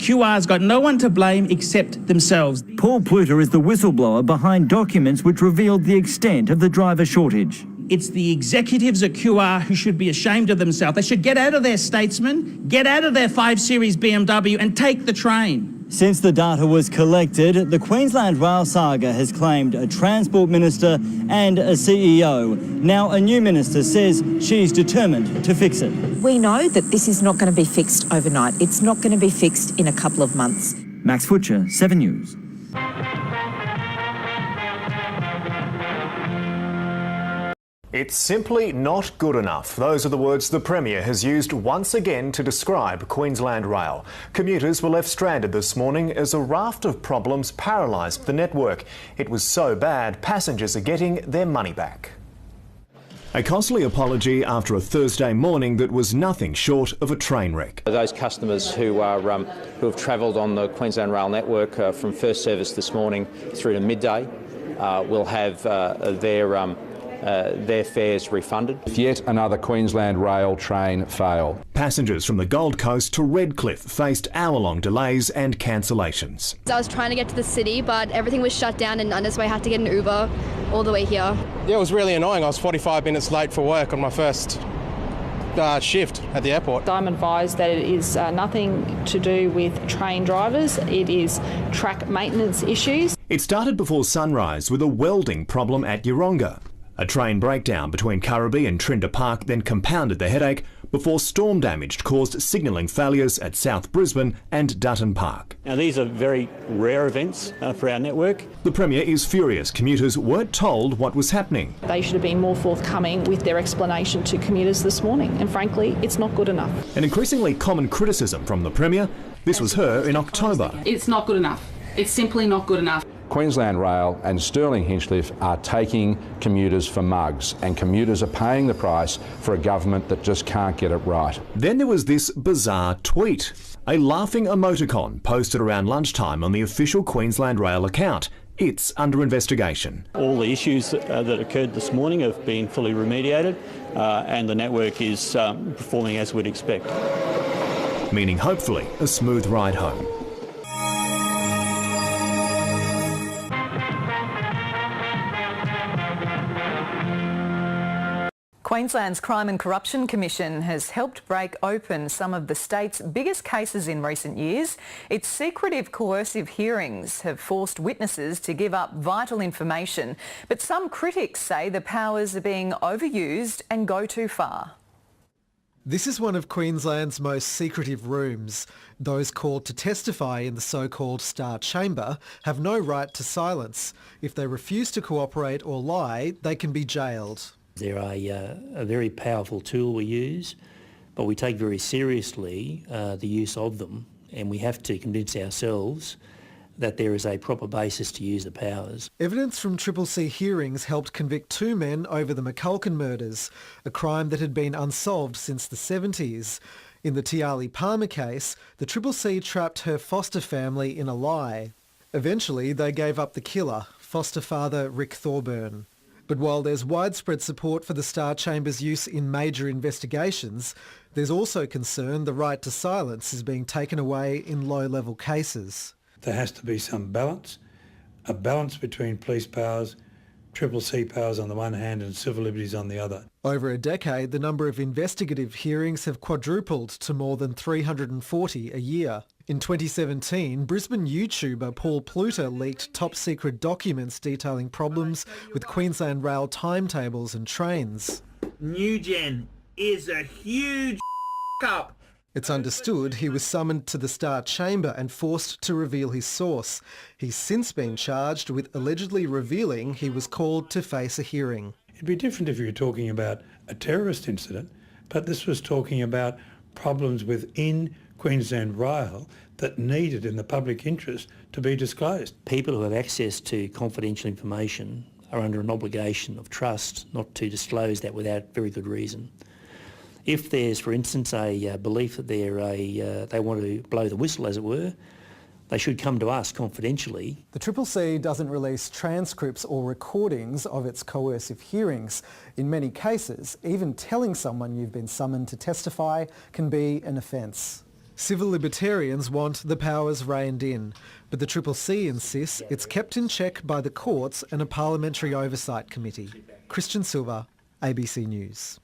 QR's got no one to blame except themselves. Paul Pluta is the whistleblower behind documents which revealed the extent of the driver shortage. It's the executives at QR who should be ashamed of themselves. They should get out of their Statesman, get out of their 5 Series BMW and take the train. Since the data was collected, the Queensland rail saga has claimed a Transport Minister and a CEO. Now a new minister says she's determined to fix it. We know that this is not going to be fixed overnight. It's not going to be fixed in a couple of months. Max Futcher, 7 News. It's simply not good enough. Those are the words the Premier has used once again to describe Queensland Rail. Commuters were left stranded this morning as a raft of problems paralysed the network. It was so bad, passengers are getting their money back. A costly apology after a Thursday morning that was nothing short of a train wreck. Those customers who have travelled on the Queensland Rail network from first service this morning through to midday will have their fares refunded. Yet another Queensland Rail train failed. Passengers from the Gold Coast to Redcliffe faced hour-long delays and cancellations. I was trying to get to the city, but everything was shut down and so I had to get an Uber all the way here. Yeah, it was really annoying. I was 45 minutes late for work on my first shift at the airport. I'm advised that it is nothing to do with train drivers. It is track maintenance issues. It started before sunrise with a welding problem at Yeronga. A train breakdown between Currabee and Trinder Park then compounded the headache before storm damage caused signalling failures at South Brisbane and Dutton Park. Now these are very rare events for our network. The Premier is furious commuters weren't told what was happening. They should have been more forthcoming with their explanation to commuters this morning, and frankly, it's not good enough. An increasingly common criticism from the Premier. This was her in October. It's not good enough. It's simply not good enough. Queensland Rail and Stirling Hinchliffe are taking commuters for mugs, and commuters are paying the price for a government that just can't get it right. Then there was this bizarre tweet. A laughing emoticon posted around lunchtime on the official Queensland Rail account. It's under investigation. All the issues that occurred this morning have been fully remediated and the network is performing as we'd expect. Meaning hopefully a smooth ride home. Queensland's Crime and Corruption Commission has helped break open some of the state's biggest cases in recent years. Its secretive coercive hearings have forced witnesses to give up vital information, but some critics say the powers are being overused and go too far. This is one of Queensland's most secretive rooms. Those called to testify in the so-called Star Chamber have no right to silence. If they refuse to cooperate or lie, they can be jailed. They're a very powerful tool we use, but we take very seriously the use of them, and we have to convince ourselves that there is a proper basis to use the powers. Evidence from CCC hearings helped convict 2 men over the McCulkin murders, a crime that had been unsolved since the 70s. In the Tiali Palmer case, the CCC trapped her foster family in a lie. Eventually, they gave up the killer, foster father Rick Thorburn. But while there's widespread support for the Star Chamber's use in major investigations, there's also concern the right to silence is being taken away in low-level cases. There has to be some balance, a balance between police powers, CCC powers on the one hand and civil liberties on the other. Over a decade, the number of investigative hearings have quadrupled to more than 340 a year. In 2017, Brisbane YouTuber Paul Pluta leaked top-secret documents detailing problems with Queensland Rail timetables and trains. Newgen is a huge up. It's understood he was summoned to the Star Chamber and forced to reveal his source. He's since been charged with allegedly revealing he was called to face a hearing. It'd be different if you were talking about a terrorist incident, but this was talking about problems within Queensland Rail that needed in the public interest to be disclosed. People who have access to confidential information are under an obligation of trust not to disclose that without very good reason. If there's, for instance, a belief that they want to blow the whistle, as it were, they should come to us confidentially. The CCC doesn't release transcripts or recordings of its coercive hearings. In many cases, even telling someone you've been summoned to testify can be an offence. Civil libertarians want the powers reined in, but the CCC insists it's kept in check by the courts and a parliamentary oversight committee. Christian Silva, ABC News.